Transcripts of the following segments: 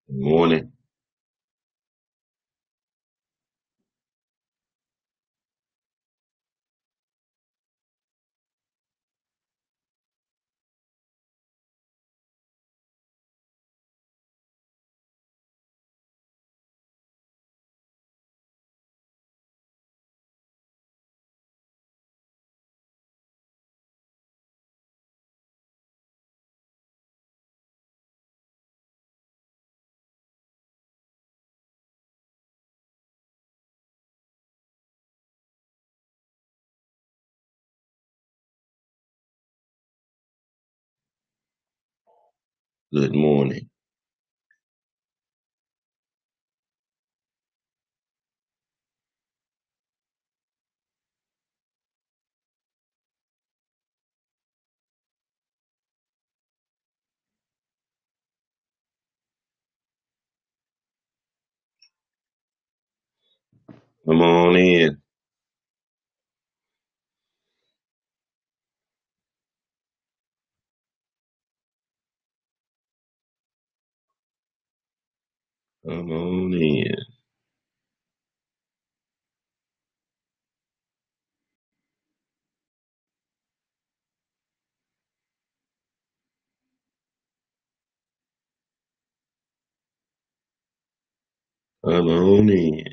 Good morning. Good morning. Come on in. Come on in. Come on in.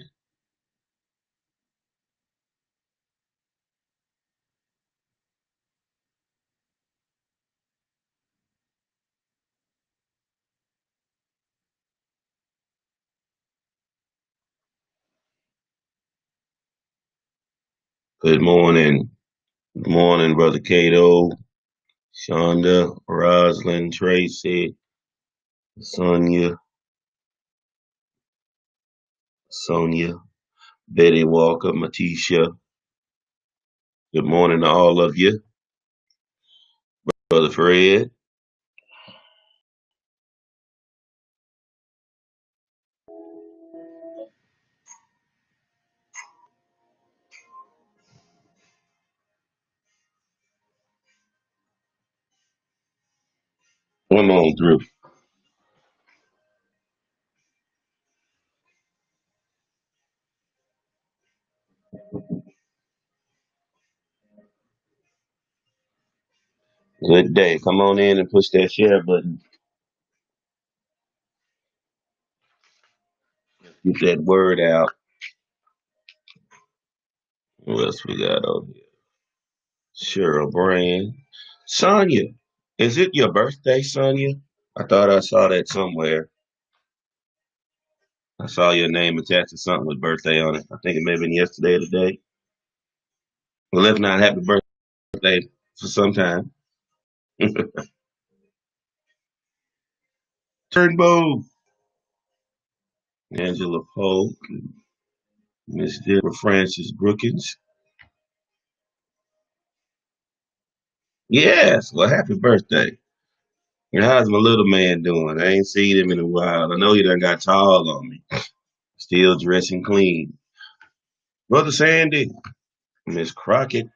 Good morning. Good morning, Brother Cato, Shonda, Roslyn, Tracy, Sonia, Sonia, Betty Walker, Matisha. Good morning to all of you. Brother Fred. Come on through. Good day. Come on in and push that share button. Get that word out. What else we got over here? Cheryl Brand. Sonia, is it your birthday, Sonia? I thought I saw that somewhere. I saw your name attached to something with birthday on it. I think it may have been yesterday or today. Well, if not, happy birthday for some time. Turnbow, Angela Polk, Miss Deborah Francis Brookins. Yes, well, happy birthday. And how's my little man doing? I ain't seen him in a while. I know he done got tall on me. Still dressing clean. Brother Sandy, Miss Crockett.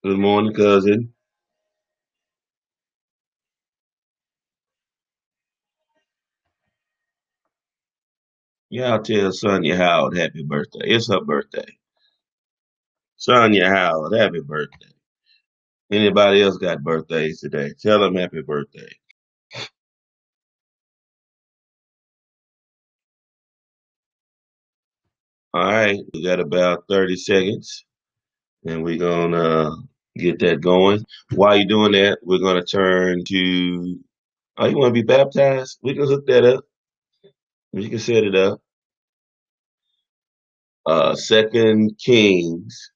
Good morning, cousin. Y'all tell Sonia Howard happy birthday. It's her birthday. Sonia Howard, happy birthday. Anybody else got birthdays today? Tell them happy birthday. All right, we got about 30 seconds and we're going to get that going. While you're doing that, we're going to turn to, oh, you want to be baptized? We can look that up. We can set it up. Second Kings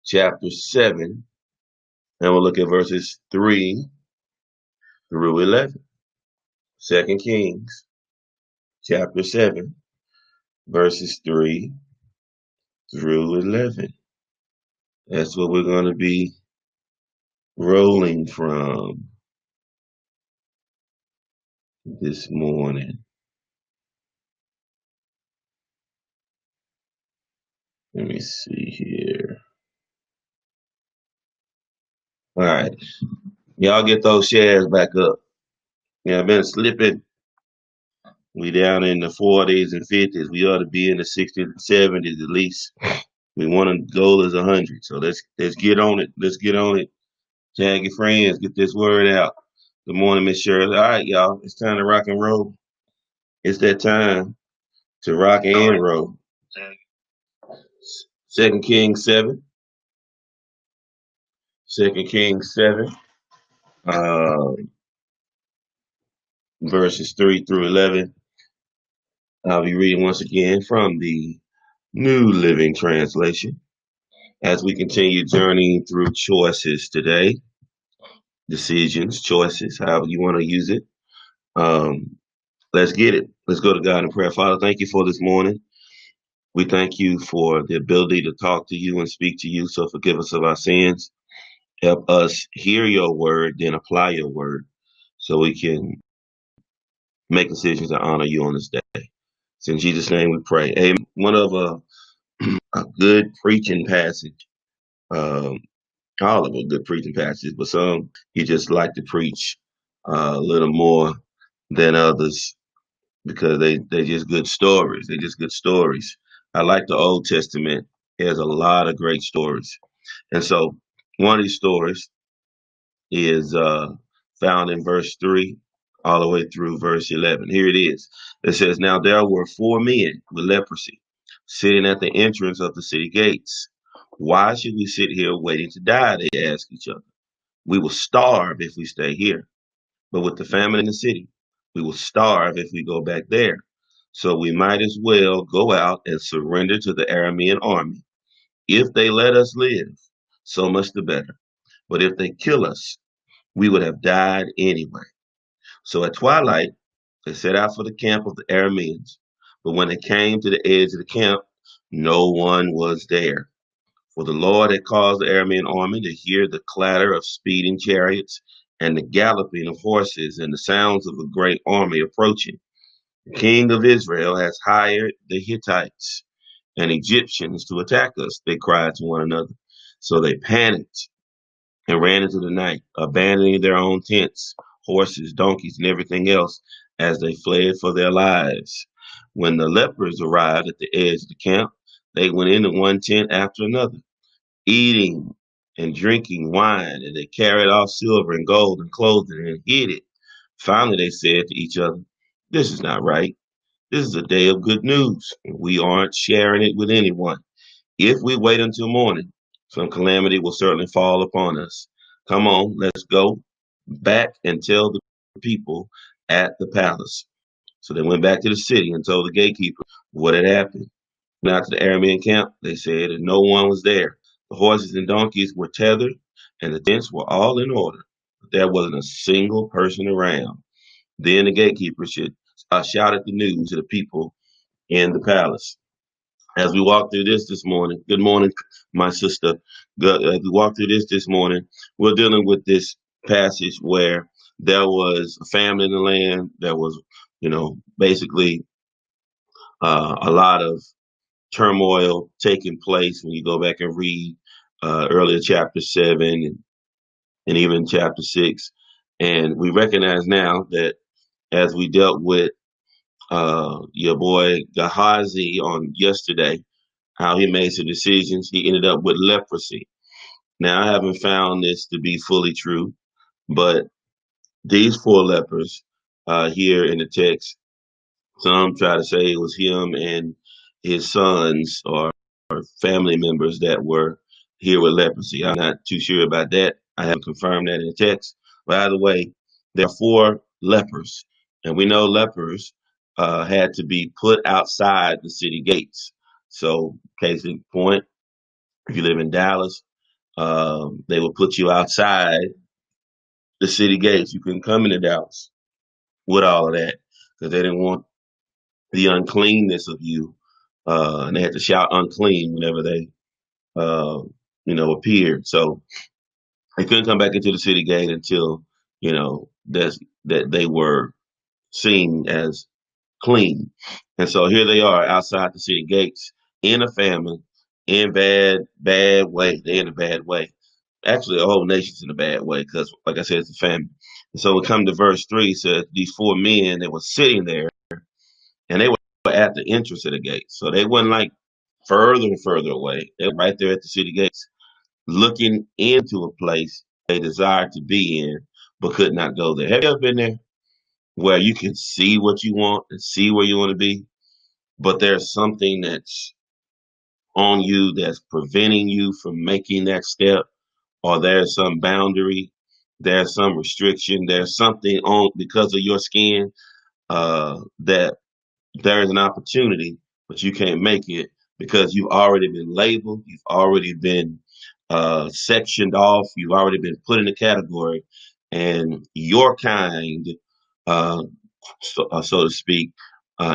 chapter 7, and we'll look at verses 3 through 11. Second Kings chapter 7, verses 3 through 11. That's what we're going to be rolling from this morning. Let me see here. All right. Y'all get those shares back up. Yeah, I've been slipping. We down in the 40s and 50s. We ought to be in the 60s and 70s at least. We want to goal is 100. So let's get on it. Let's get on it. Tag your friends. Get this word out. Good morning, Miss Shirley. All right, y'all. It's time to rock and roll. It's that time to rock and roll. Second Kings 7. Second Kings 7. Uh, verses 3 through 11. I'll be reading once again from the New Living Translation as we continue journeying through choices today, decisions, choices, however you want to use it. Um, let's get it. Let's go to God in prayer. Father, thank you for this morning. We thank you for the ability to talk to you and speak to you. So forgive us of our sins. Help us hear your word, then apply your word so we can make decisions to honor you on this day. It's in Jesus' name we pray. Amen. One of a good preaching passage. Um, all of them good preaching passages, but some you just like to preach a little more than others because they just good stories. They just good stories. I like the Old Testament. It has a lot of great stories, and so one of these stories is found in verse 3 all the way through verse 11. Here it is. It says, "Now there were 4 men with leprosy sitting at the entrance of the city gates. Why should we sit here waiting to die?" They asked each other. "We will starve if we stay here. But with the famine in the city, we will starve if we go back there. So we might as well go out and surrender to the Aramean army. If they let us live, so much the better. But if they kill us, we would have died anyway." So at twilight, they set out for the camp of the Arameans. But when they came to the edge of the camp, no one was there. For the Lord had caused the Aramean army to hear the clatter of speeding chariots and the galloping of horses and the sounds of a great army approaching. "The king of Israel has hired the Hittites and Egyptians to attack us," they cried to one another. So they panicked and ran into the night, abandoning their own tents, horses, donkeys, and everything else as they fled for their lives. When the lepers arrived at the edge of the camp, they went into one tent after another, eating and drinking wine, and they carried off silver and gold and clothing and hid it. Finally, they said to each other, "This is not right. This is a day of good news, and we aren't sharing it with anyone. If we wait until morning, some calamity will certainly fall upon us. Come on, let's go back and tell the people at the palace." So they went back to the city and told the gatekeeper what had happened. Now to the Aramean camp, they said, and no one was there. The horses and donkeys were tethered, and the tents were all in order. But there wasn't a single person around. Then the gatekeeper shouted the news to the people in the palace. As we walk through this morning, good morning, my sister. As we walk through this morning, we're dealing with this passage where there was a famine in the land. There was, basically a lot of turmoil taking place when you go back and read earlier chapter 7 and even chapter 6. And we recognize now that as we dealt with your boy Gehazi on yesterday, how he made some decisions, he ended up with leprosy. Now, I haven't found this to be fully true, but these 4 lepers here in the text, some try to say it was him and his sons or family members that were here with leprosy. I'm not too sure about that. I haven't confirmed that in the text. But either way, there are 4 lepers, and we know lepers had to be put outside the city gates. So, case in point, if you live in Dallas, they will put you outside the city gates. You couldn't come into Dallas with all of that because they didn't want the uncleanness of you, and they had to shout unclean whenever they, uh, appeared. So they couldn't come back into the city gate until that they were seen as clean. And so here they are outside the city gates in a famine, in bad way. They're in a bad way. Actually, the whole nation's in a bad way because, like I said, it's a famine. And so we come to verse 3, it says, these four men that were sitting there, and they were at the entrance of the gate. So they weren't like further and further away. They were right there at the city gates, looking into a place they desired to be in, but could not go there. Have you ever been there where you can see what you want and see where you want to be, but there's something that's on you that's preventing you from making that step, or there's some boundary, there's some restriction, there's something on because of your skin that there is an opportunity, but you can't make it because you've already been labeled, you've already been sectioned off, you've already been put in a category, and your kind, uh, so to speak,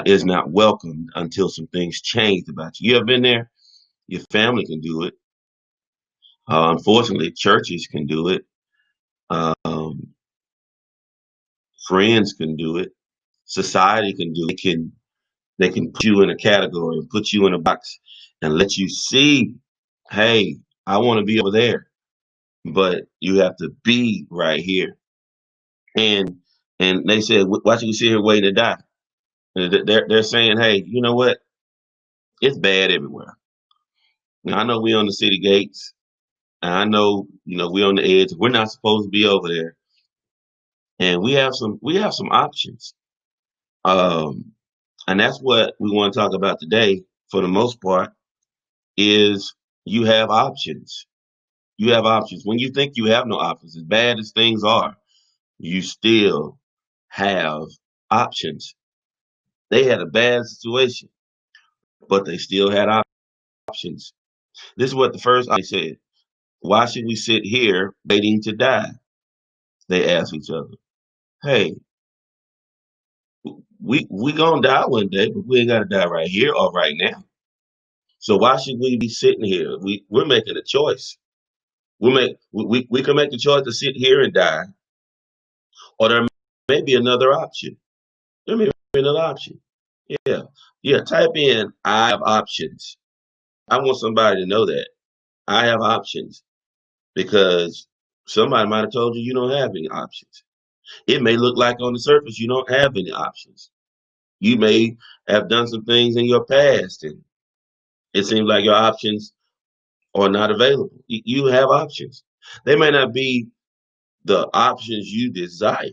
is not welcomed until some things change about you. You ever been there? Your family can do it. Unfortunately, churches can do it. Um, Friends can do it. Society can do it. They can put you in a category and put you in a box and let you see, hey, I want to be over there, but you have to be right here. And they said, why should we sit here waiting to die? And they're saying, hey, you know what? It's bad everywhere. Now, I know we on the city gates. And I know, we're on the edge. We're not supposed to be over there. And we have some options. Um, and that's what we want to talk about today for the most part is you have options. You have options. When you think you have no options, as bad as things are, you still have options. They had a bad situation, but they still had options. This is what the first I said. Why should we sit here waiting to die? They asked each other. Hey, we gonna die one day, but we ain't gotta die right here or right now. So why should we be sitting here? We're making a choice. We can make the choice to sit here and die, or there may be another option. There may be another option. Yeah. Yeah. Type in I have options. I want somebody to know that. I have options because somebody might have told you you don't have any options. It may look like on the surface you don't have any options. You may have done some things in your past and it seems like your options are not available. You have options. They may not be the options you desire.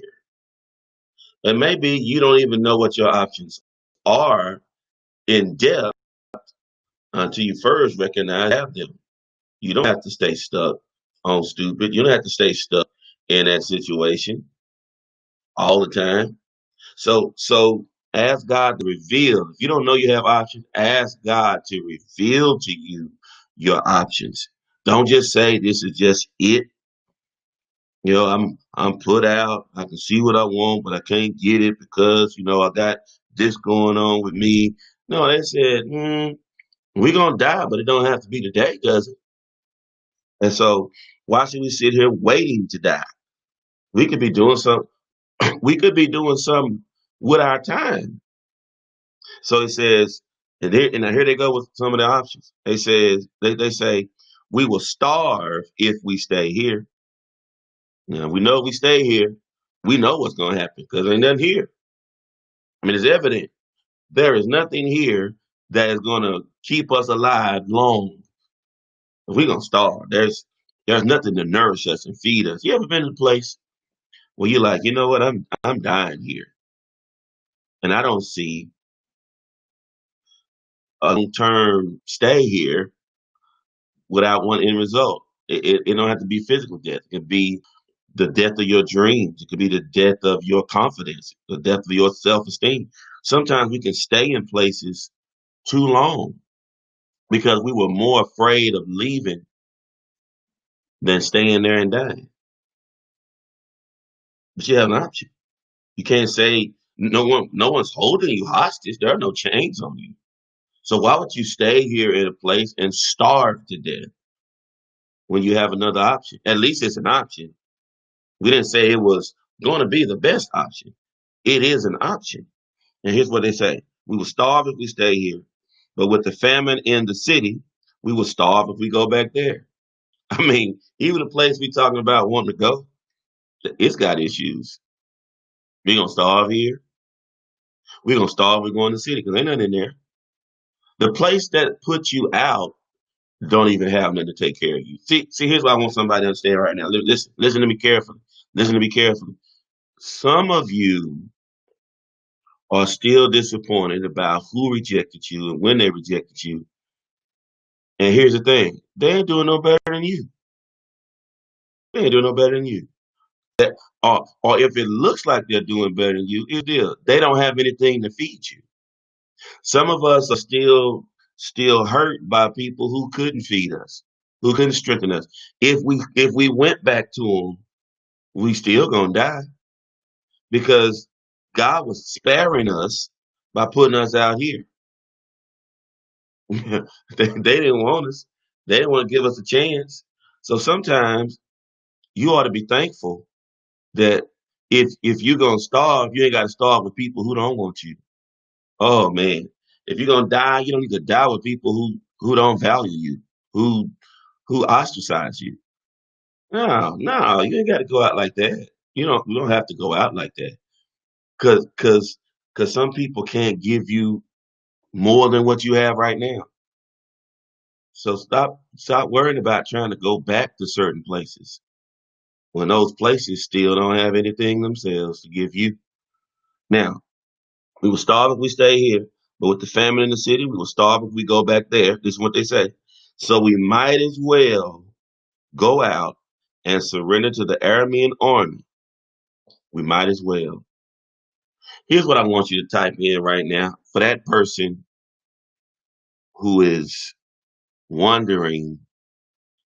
And maybe you don't even know what your options are in depth until you first recognize you have them. You don't have to stay stuck on stupid. You don't have to stay stuck in that situation all the time. So ask God to reveal. If you don't know you have options, ask God to reveal to you your options. Don't just say this is just it. I'm put out. I can see what I want, but I can't get it because I got this going on with me. No, they said, we're gonna die, but it don't have to be today, does it? And so, why should we sit here waiting to die? We could be doing some. We could be doing something with our time. So it says, and here they go with some of the options. They say we will starve if we stay here. Now we know if we stay here, we know what's going to happen because ain't nothing here. I mean, it's evident there is nothing here that is going to keep us alive long. We're gonna starve. There's nothing to nourish us and feed us. You ever been to a place where you're like, you know what, I'm dying here, and I don't see a long term stay here without one end result. It don't have to be physical death. It could be the death of your dreams. It could be the death of your confidence, the death of your self esteem. Sometimes we can stay in places too long because we were more afraid of leaving than staying there and dying. But you have an option. You can't say no one's holding you hostage. There are no chains on you. So why would you stay here in a place and starve to death when you have another option? At least it's an option. We didn't say it was going to be the best option. It is an option. And here's what they say. We will starve if we stay here. But with the famine in the city, We will starve if we go back there. I mean, even the place we talking about wanting to go, it's got issues. We gonna starve here. We gonna starve. We're going to the city because ain't nothing in there. The place that puts you out don't even have nothing to take care of you. See, here's what I want somebody to understand right now. Listen to me carefully. Listen to me carefully. Some of you are still disappointed about who rejected you and when they rejected you. And here's the thing: they ain't doing no better than you. They ain't doing no better than you. Or if it looks like they're doing better than you, it is. They don't have anything to feed you. Some of us are still hurt by people who couldn't feed us, who couldn't strengthen us. If we went back to them, we still gonna die because God was sparing us by putting us out here. They didn't want us. They didn't want to give us a chance. So sometimes you ought to be thankful that if you're gonna starve, you ain't got to starve with people who don't want you. Oh man, if you're gonna die, you don't need to die with people who don't value you, who who ostracize you. No, no, you ain't got to go out like that. You don't have to go out like that. Cause some people can't give you more than what you have right now. So stop worrying about trying to go back to certain places when those places still don't have anything themselves to give you. Now, we will starve if we stay here, but with the famine in the city, we will starve if we go back there. This is what they say. So we might as well go out and surrender to the Aramean army. We might as well. Here's what I want you to type in right now for that person who is wondering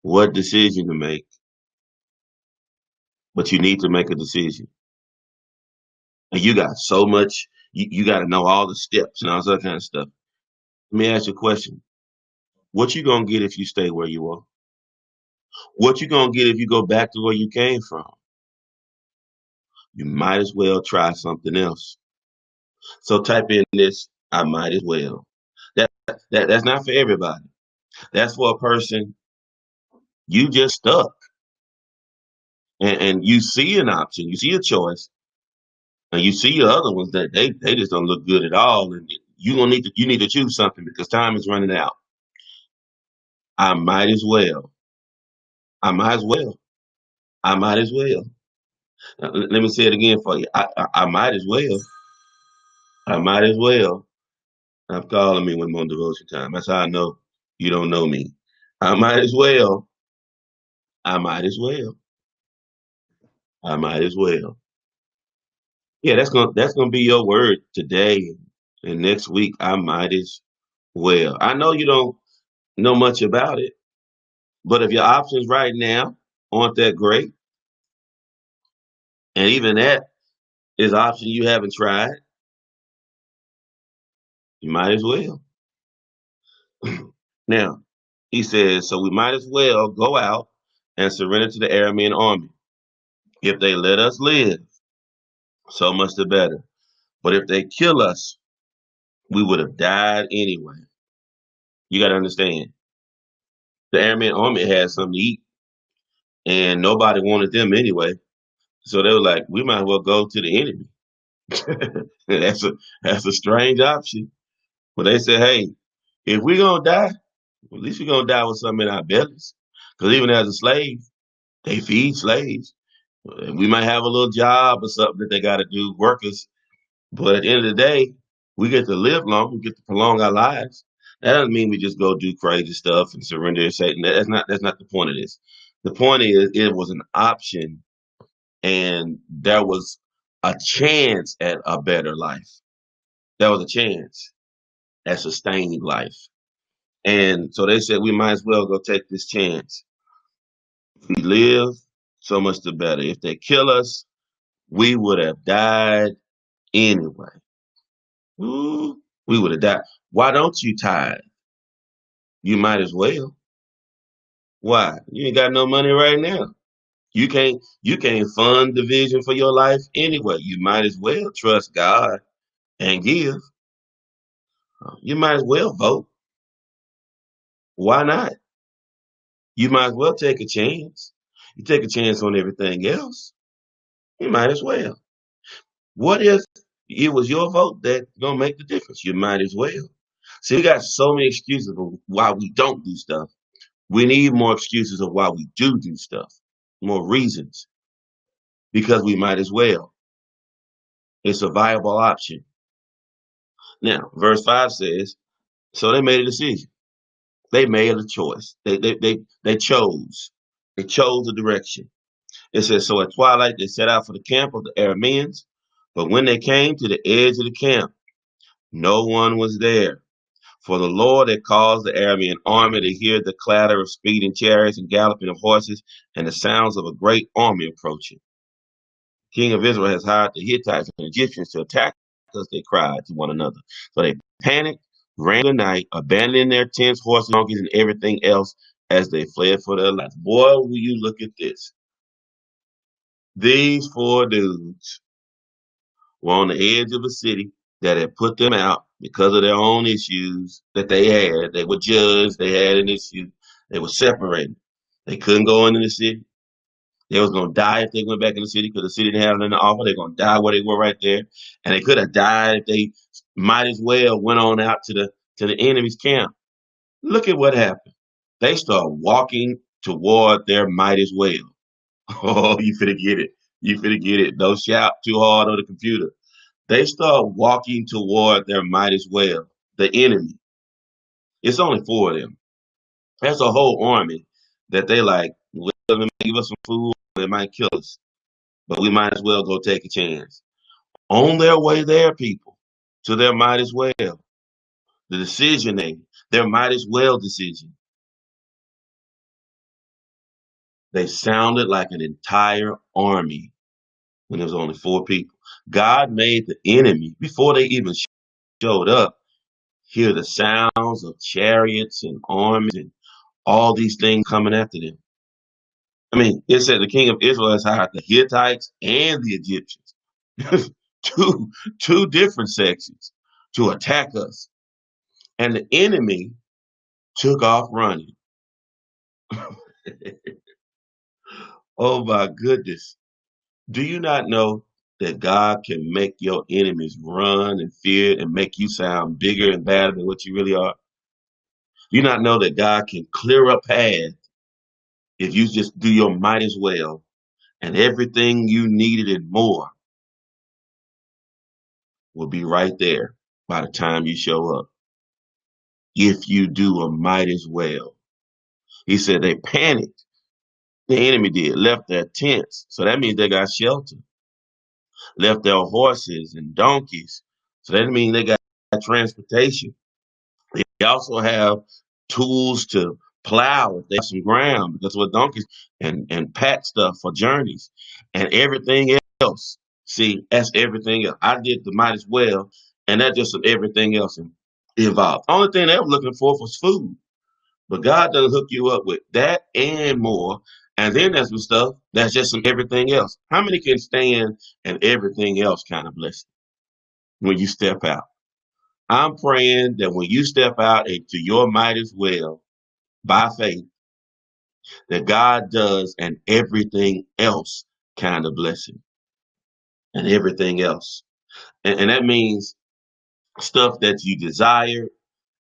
what decision to make, but you need to make a decision. And you got so much, you got to know all the steps and all that kind of stuff. Let me ask you a question. What you gonna get if you stay where you are? What you gonna get if you go back to where you came from? You might as well try something else. So type in this, I might as well. That's not for everybody. That's for a person you just stuck and you see an option, you see a choice, and you see your other ones that they just don't look good at all. And you need to choose something because time is running out. I might as well. I might as well. I might as well. Let me say it again for you. I might as well. I might as well. Stop calling me when I'm on devotion time. That's how I know you don't know me. I might as well. I might as well. I might as well. Yeah, that's gonna be your word today and next week. I might as well. I know you don't know much about it, but if your options right now aren't that great, and even that is an option you haven't tried, you might as well. Now, he says, so we might as well go out and surrender to the Aramean army. If they let us live, so much the better. But if they kill us, we would have died anyway. You got to understand, the Aramean army had something to eat, and nobody wanted them anyway. So they were like, we might as well go to the enemy. That's a strange option. But they said, hey, if we're gonna die, at least we're gonna die with something in our bellies. Because even as a slave, they feed slaves. We might have a little job or something that they got to do, workers. But at the end of the day, we get to live long. We get to prolong our lives. That doesn't mean we just go do crazy stuff and surrender to Satan. That's not the point of this. The point is, it was an option, and there was a chance at a better life. There was a chance at sustained life. And so they said we might as well go take this chance. If we live, so much the better. If they kill us, we would have died anyway. Ooh, we would have died. Why don't you tithe? You might as well. Why? You ain't got no money right now. You can't fund the vision for your life anyway. You might as well trust God and give. You might as well vote. Why not? You might as well take a chance. You take a chance on everything else. You might as well. What if it was your vote that gonna make the difference? You might as well. See, we got so many excuses of why we don't do stuff. We need more excuses of why we do stuff. More reasons because we might as well. It's a viable option. Now, verse 5 says, so they made a decision. They made a choice. They chose. They chose a direction. It says, so at twilight they set out for the camp of the Arameans, but when they came to the edge of the camp, no one was there. For the Lord had caused the Aramean army to hear the clatter of speeding chariots and galloping of horses and the sounds of a great army approaching. King of Israel has hired the Hittites and Egyptians to attack us, they cried to one another. So they panicked, ran the night, abandoning their tents, horses, donkeys, and everything else as they fled for their lives. Boy, will you look at this. These four dudes were on the edge of a city that had put them out because of their own issues that they had. They were judged, they had an issue, they were separated. They couldn't go into the city. They was gonna die if they went back in the city because the city didn't have nothing to offer. They're gonna die where they were right there, and they could have died if they might as well went on out to the enemy's camp. Look at what happened. They start walking toward their might as well. Oh, you finna get it. You finna get it. Don't shout too hard on the computer. They start walking toward their might as well. The enemy. It's only four of them. That's a whole army that they like. Well, give us some food. They might kill us, but we might as well go take a chance. On their way there, people, to their might as well. The decision their might as well decision. They sounded like an entire army when there was only four people. God made the enemy, before they even showed up, hear the sounds of chariots and armies and all these things coming after them. I mean, it said the king of Israel has hired the Hittites and the Egyptians, two two different sections, to attack us. And the enemy took off running. Oh my goodness. Do you not know that God can make your enemies run and fear and make you sound bigger and badder than what you really are? Do you not know that God can clear a path if you just do your might as well and everything you needed and more will be right there by the time you show up? If you do a might as well. He said they panicked. The enemy did, left their tents. So that means they got shelter. Left their horses and donkeys. So that means they got transportation. They also have tools to plow if they have some ground, because with donkeys and pack stuff for journeys and everything else. See, that's everything else. I did the might as well, and that's just some everything else involved. Only thing they were looking for was food. But God doesn't hook you up with that and more. And then there's some stuff that's just some everything else. How many can stand an everything else kind of blessing when you step out? I'm praying that when you step out into your might as well by faith, that God does an everything else kind of blessing and everything else. And that means stuff that you desire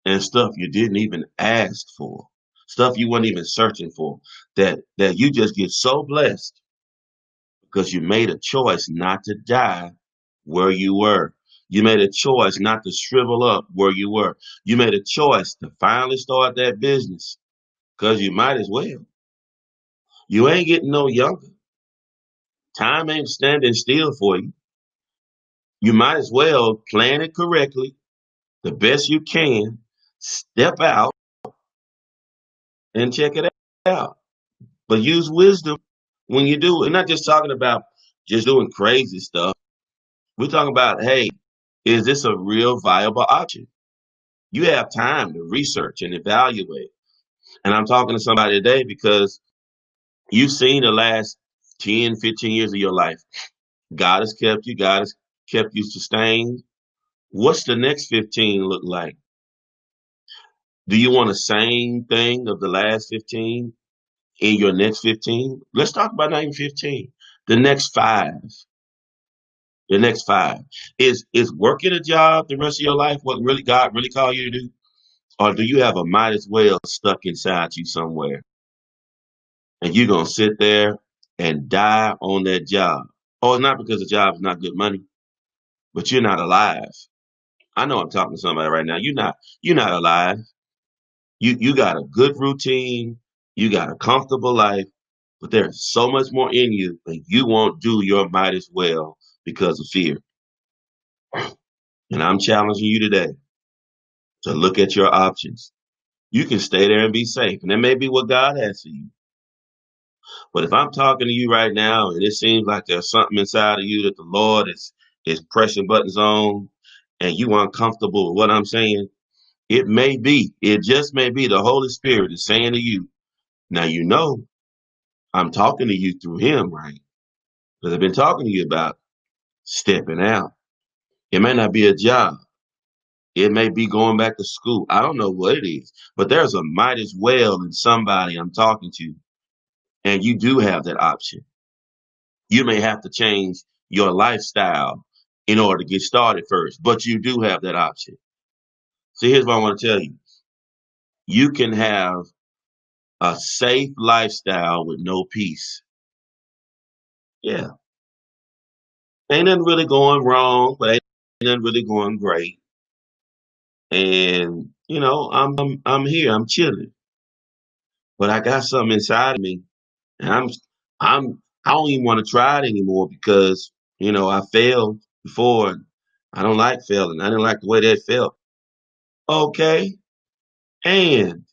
and stuff you didn't even ask for, stuff you weren't even searching for, that you just get so blessed because you made a choice not to die where you were. You made a choice not to shrivel up where you were. You made a choice to finally start that business because you might as well. You ain't getting no younger. Time ain't standing still for you. You might as well plan it correctly, the best you can, step out and check it out. But use wisdom when you do. We're not just talking about just doing crazy stuff. We're talking about, hey, is this a real viable option? You have time to research and evaluate. And I'm talking to somebody today because you've seen the last 10, 15 years of your life. God has kept you. God has kept you sustained. What's the next 15 look like? Do you want the same thing of the last 15 in your next 15? Let's talk about not even 15. The next five. The next five. Is working a job the rest of your life what really God really called you to do? Or do you have a might as well stuck inside you somewhere? And you're gonna sit there and die on that job. Oh, it's not because the job is not good money, but you're not alive. I know I'm talking to somebody right now. You're not alive. You got a good routine, you got a comfortable life, but there's so much more in you, and you won't do your might as well because of fear. And I'm challenging you today to look at your options. You can stay there and be safe, and that may be what God has for you. But if I'm talking to you right now and it seems like there's something inside of you that the Lord is pressing buttons on and you uncomfortable with what I'm saying, it just may be the Holy Spirit is saying to you, now you know I'm talking to you through him, right? Because I've been talking to you about stepping out. It may not be a job. It may be going back to school. I don't know what it is, but there's a might as well in somebody I'm talking to. And you do have that option. You may have to change your lifestyle in order to get started first, but you do have that option. So here's what I want to tell you. You can have a safe lifestyle with no peace. Yeah. Ain't nothing really going wrong, but ain't nothing really going great. And I'm here, I'm chilling. But I got something inside of me, and I don't even want to try it anymore because I failed before. And I don't like failing. I didn't like the way that felt. Okay, and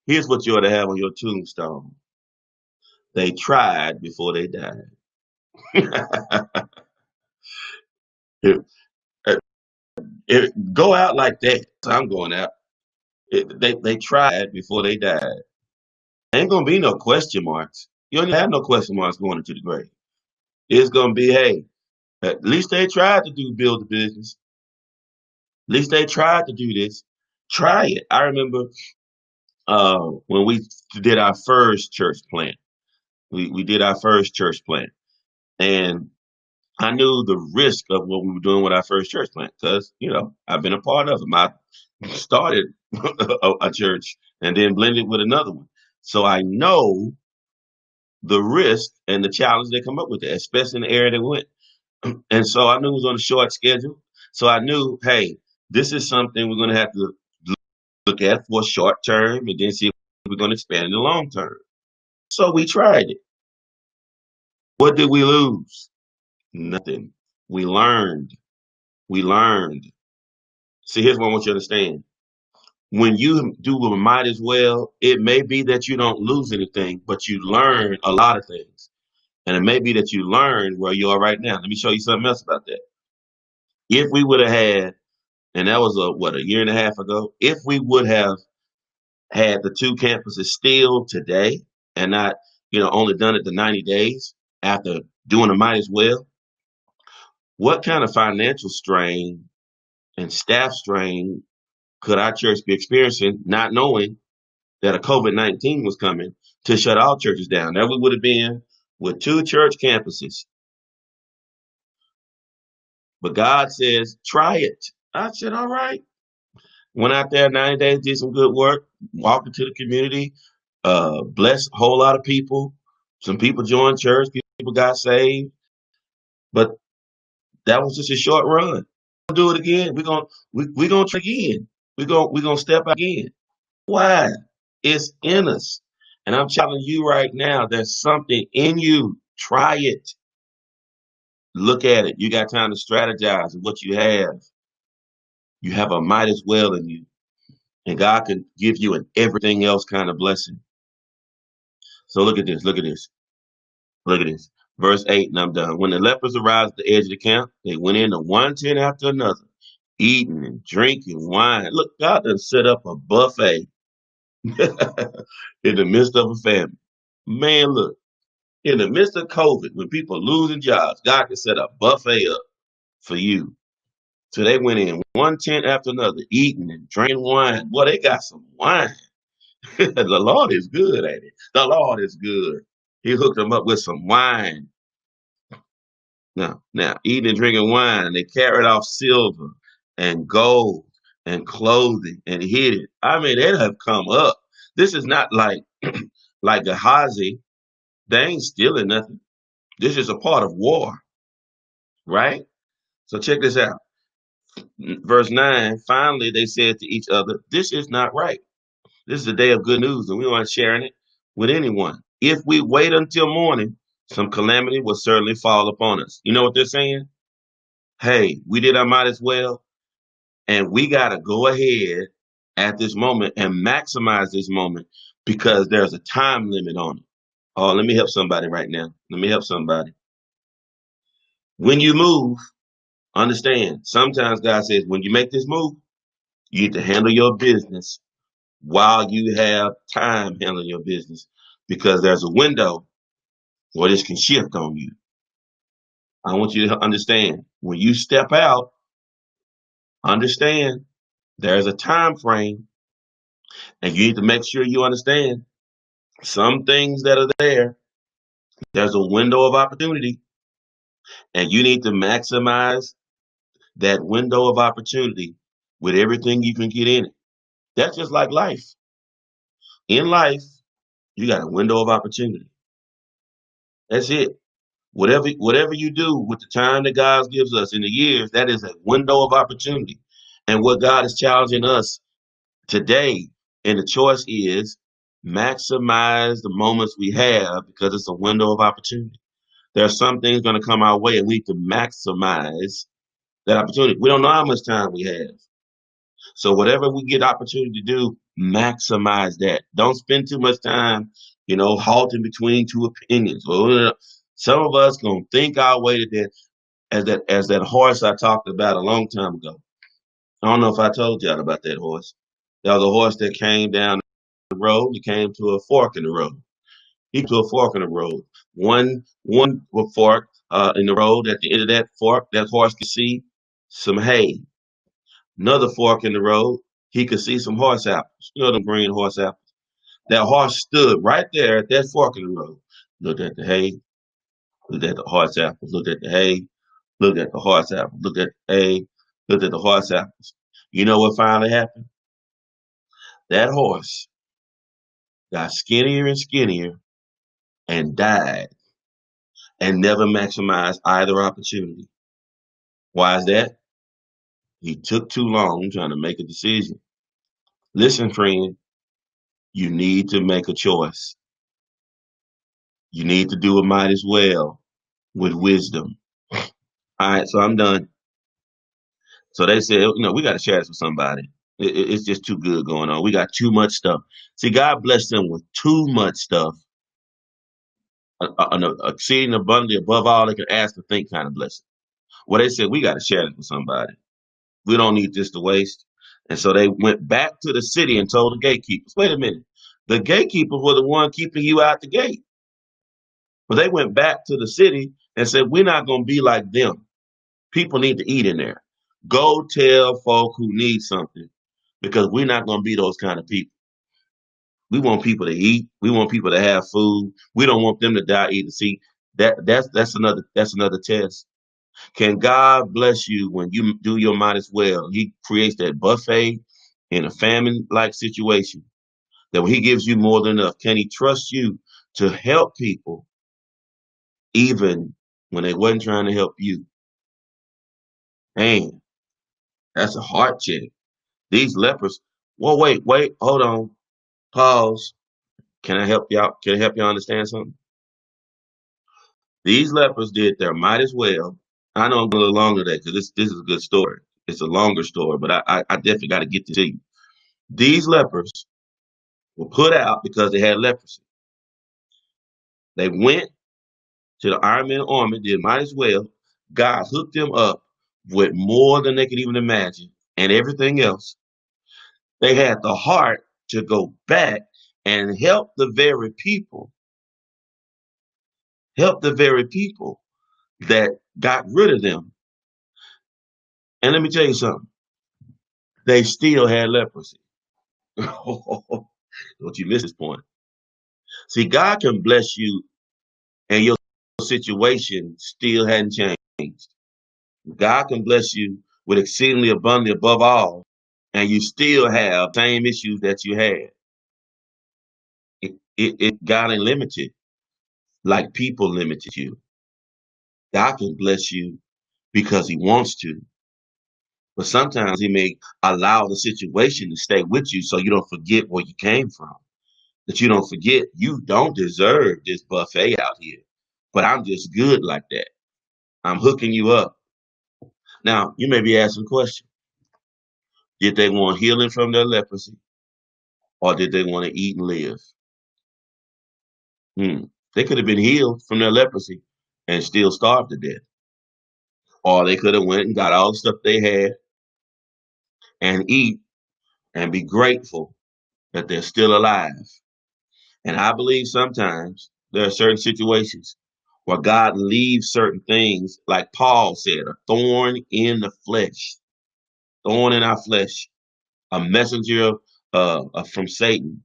here's what you ought to have on your tombstone. They tried before they died. It- go out like that. I'm going out. They tried before they died. Ain't gonna be no question marks. You don't have no question marks going into the grave. It's gonna be, hey, at least they tried to build the business. At least they tried to do this. Try it. I remember when we did our first church plant. We did our first church plant, and I knew the risk of what we were doing with our first church plant because I've been a part of them. I started a church and then blended with another one, so I know the risk and the challenge that come up with it, especially in the area that we went. And so I knew it was on a short schedule. So I knew, hey, this is something we're going to have to look at for short term and then see if we're going to expand in the long term. So we tried it. What did we lose? Nothing. We learned. We learned. See, here's what I want you to understand. When you do a might as well, it may be that you don't lose anything, but you learn a lot of things. And it may be that you learn where you are right now. Let me show you something else about that. If we would have had, and that was a year and a half ago, if we would have had the two campuses still today and not, only done it the 90 days after doing a might as well, what kind of financial strain and staff strain could our church be experiencing not knowing that a COVID-19 was coming to shut all churches down? There we would have been with two church campuses. But God says, try it. I said, all right. Went out there 90 days, did some good work, walked into the community, blessed a whole lot of people. Some people joined church, people got saved, but that was just a short run. Do it again. We're gonna try again. We're gonna step out again. Why? It's in us. And I'm telling you right now, there's something in you. Try it. Look at it. You got time to strategize with what you have. You have a might as well in you. And God can give you an everything else kind of blessing. So look at this. Look at this. Look at this. Verse 8, and I'm done. When the lepers arrived at the edge of the camp, they went into one tent after another, eating and drinking wine. Look, God done set up a buffet in the midst of a famine. Man, look, in the midst of COVID, when people are losing jobs, God can set a buffet up for you. So they went in one tent after another, eating and drinking wine. Boy, they got some wine. The Lord is good at it. The Lord is good. He hooked them up with some wine. Now, eating and drinking wine, they carried off silver and gold and clothing and hid it. I mean, they have come up. This is not like like Gehazi. They ain't stealing nothing. This is a part of war, right? So check this out. Verse 9, finally they said to each other, this is not right. This is a day of good news, and we aren't sharing it with anyone. If we wait until morning, some calamity will certainly fall upon us. You know what they're saying? Hey, we did our might as well, and we got to go ahead at this moment and maximize this moment because there's a time limit on it. Oh, let me help somebody right now. Let me help somebody. When you move, understand, sometimes God says, when you make this move, you need to handle your business while you have time handling your business because there's a window where this can shift on you. I want you to understand when you step out, understand there's a time frame and you need to make sure you understand some things that are there. There's a window of opportunity and you need to maximize that window of opportunity with everything you can get in it. That's just like life. In life, you got a window of opportunity. That's it. Whatever you do with the time that God gives us in the years, that is a window of opportunity. And what God is challenging us today, and the choice is maximize the moments we have because it's a window of opportunity. There are some things going to come our way, and we need to maximize that opportunity. We don't know how much time we have. So whatever we get opportunity to do, maximize that. Don't spend too much time, halting between two opinions. Well, some of us gonna think our way to that as that horse I talked about a long time ago. I don't know if I told y'all about that horse. There was a horse that came down the road. He came to a fork in the road. He came to a fork in the road. One fork in the road. At the end of that fork, that horse could see some hay. Another fork in the road, he could see some horse apples. You know them green horse apples. That horse stood right there at that fork in the road. Looked at the hay, looked at the horse apples, looked at the hay, looked at the horse apples, looked at the hay, looked at the horse apples. You know what finally happened? That horse got skinnier and skinnier and died and never maximized either opportunity. Why is that? He took too long trying to make a decision. Listen, friend, you need to make a choice. You need to do it might as well with wisdom. All right, so I'm done. So they said, we got to share this with somebody. It's just too good going on. We got too much stuff. See, God blessed them with too much stuff, an exceeding abundantly above all they could ask to think kind of blessing. Well, they said, we got to share this with somebody. We don't need this to waste. And so they went back to the city and told the gatekeepers, wait a minute. The gatekeepers were the one keeping you out the gate. But they went back to the city and said, we're not going to be like them. People need to eat in there. Go tell folk who need something because we're not going to be those kind of people. We want people to eat. We want people to have food. We don't want them to die eating. See, that's another test. Can God bless you when you do your might as well? He creates that buffet in a famine-like situation that when he gives you more than enough, can he trust you to help people even when they wasn't trying to help you? Man, that's a heart check. These lepers. Well, wait, hold on. Pause. Can I help y'all? Can I help y'all understand something? These lepers did their might as well. I know I'm going a little longer today because this is a good story. It's a longer story, but I definitely got to get to you. These lepers were put out because they had leprosy. They went to the Iron Man army, did might as well. God hooked them up with more than they could even imagine and everything else. They had the heart to go back and help the very people that got rid of them. And let me tell you something. They still had leprosy. Don't you miss this point. See, God can bless you and your situation still hadn't changed. God can bless you with exceedingly abundantly above all, and you still have same issues that you had. It God ain't limited like people limited you. God can bless you because he wants to, but sometimes he may allow the situation to stay with you so you don't forget where you came from. That you don't forget you don't deserve this buffet out here, but I'm just good like that. I'm hooking you up. Now, you may be asking a question. Did they want healing from their leprosy or did they want to eat and live? Hmm. They could have been healed from their leprosy and still starved to death. Or they could have went and got all the stuff they had and eat and be grateful that they're still alive. And I believe sometimes there are certain situations where God leaves certain things, like Paul said, a thorn in the flesh, thorn in our flesh, a messenger from Satan,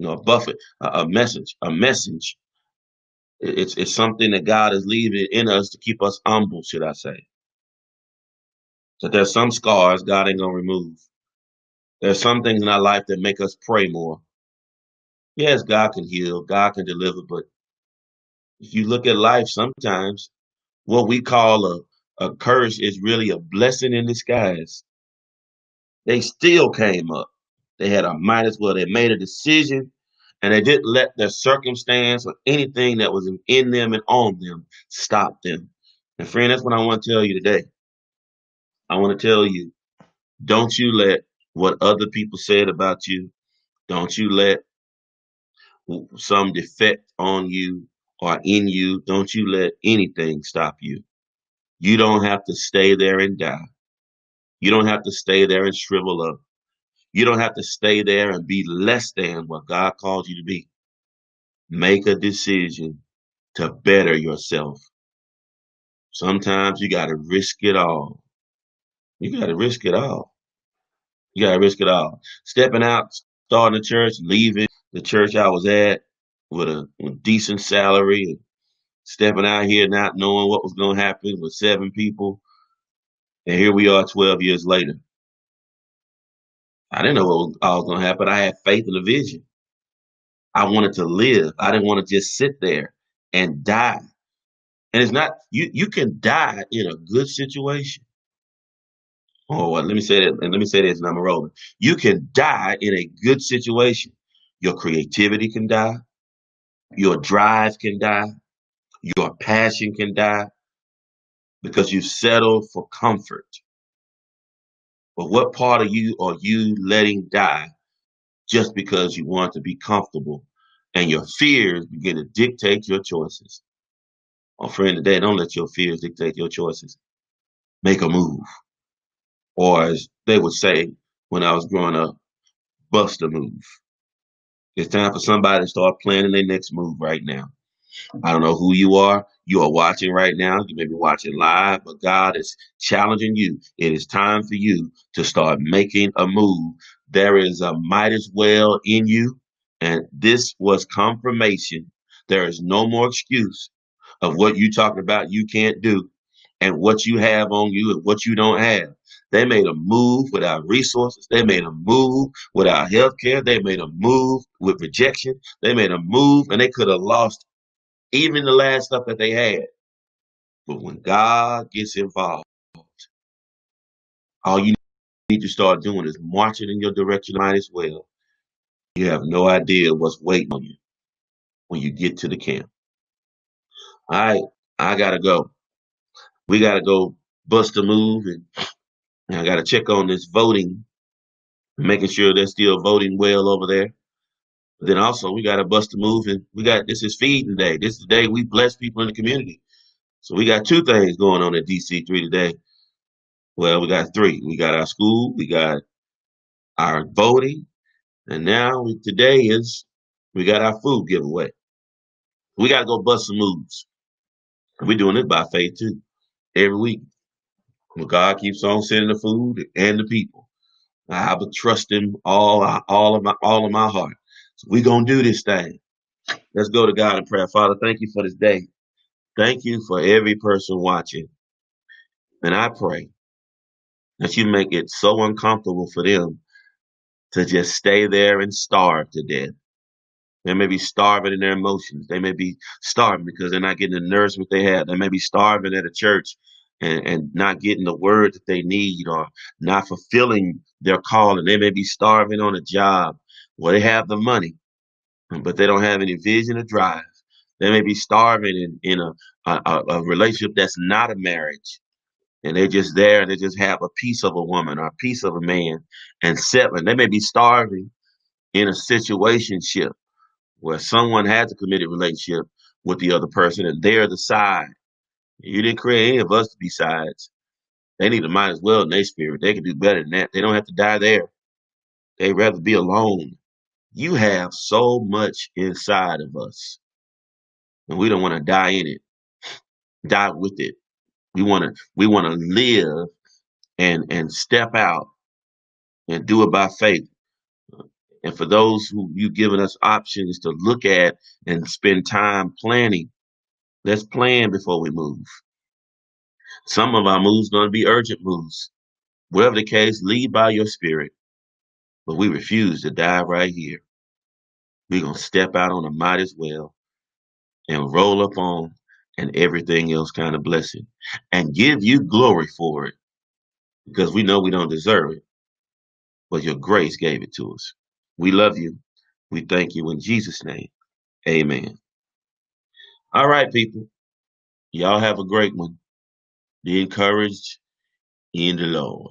a buffet, a message. It's something that God is leaving in us to keep us humble, should I say. So there's some scars God ain't gonna remove. There's some things in our life that make us pray more. Yes, God can heal, God can deliver, but if you look at life, sometimes what we call a curse is really a blessing in disguise. They still came up. They had a might as well. They made a decision and they didn't let their circumstance or anything that was in them and on them stop them. And friend, that's what I want to tell you today. I want to tell you, don't you let what other people said about you, don't you let some defect on you or in you, don't you let anything stop you. You don't have to stay there and die. You don't have to stay there and shrivel up. You don't have to stay there and be less than what God called you to be. Make a decision to better yourself. Sometimes you got to risk it all. You got to risk it all. You got to risk it all. Stepping out, starting a church, leaving the church I was at with decent salary, and stepping out here not knowing what was going to happen with 7 people. And here we are 12 years later. I didn't know what was all going to happen. I had faith and a vision. I wanted to live. I didn't want to just sit there and die. And it's not you can die in a good situation. Oh, well, let me say that, and let me say this, and I'm rolling. You can die in a good situation. Your creativity can die, your drive can die, your passion can die because you settled for comfort. But what part of you are you letting die just because you want to be comfortable and your fears begin to dictate your choices? Oh, friend, today, don't let your fears dictate your choices. Make a move. Or as they would say when I was growing up, bust a move. It's time for somebody to start planning their next move right now. I don't know who you are. You are watching right now. You may be watching live, but God is challenging you. It is time for you to start making a move. There is a might as well in you. And this was confirmation. There is no more excuse of what you talking about you can't do and what you have on you and what you don't have. They made a move without resources. They made a move without health care. They made a move with rejection. They made a move and they could have lost even the last stuff that they had. But when God gets involved, all you need to start doing is marching in your direction might as well. You have no idea what's waiting on you when you get to the camp. All right, I gotta go. We gotta go bust a move and I gotta check on this voting, making sure they're still voting well over there. But then also we gotta bust a move and this is feeding day. This is the day we bless people in the community. So we got 2 things going on at DC3 today. Well, we got 3. We got our school, we got our voting, and now today is we got our food giveaway. We got to go bust some moves. We're doing it by faith too, every week. But God keeps on sending the food and the people. I would trust Him all of my heart. So we're gonna do this thing. Let's go to God in prayer. Father, thank you for this day. Thank you for every person watching. And I pray that you make it so uncomfortable for them to just stay there and starve to death. They may be starving in their emotions. They may be starving because they're not getting the nourishment they have. They may be starving at a church and not getting the word that they need or not fulfilling their calling. They may be starving on a job where they have the money, but they don't have any vision or drive. They may be starving in a relationship that's not a marriage. And they're just there and they just have a piece of a woman or a piece of a man and settling. They may be starving in a situationship where someone has a committed relationship with the other person and they're the side. You didn't create any of us to be sides. They need to might as well in their spirit. They can do better than that. They don't have to die there. They'd rather be alone. You have so much inside of us, and we don't want to die in it, die with it. We want to live and step out and do it by faith. And for those who you've given us options to look at and spend time planning, let's plan before we move. Some of our moves going to be urgent moves. Whatever the case, lead by your spirit. But we refuse to die right here. We're going to step out on a might as well and roll up on and everything else kind of blessing and give you glory for it because we know we don't deserve it, but your grace gave it to us. We love you. We thank you in Jesus' name. Amen. All right, people. Y'all have a great one. Be encouraged in the Lord.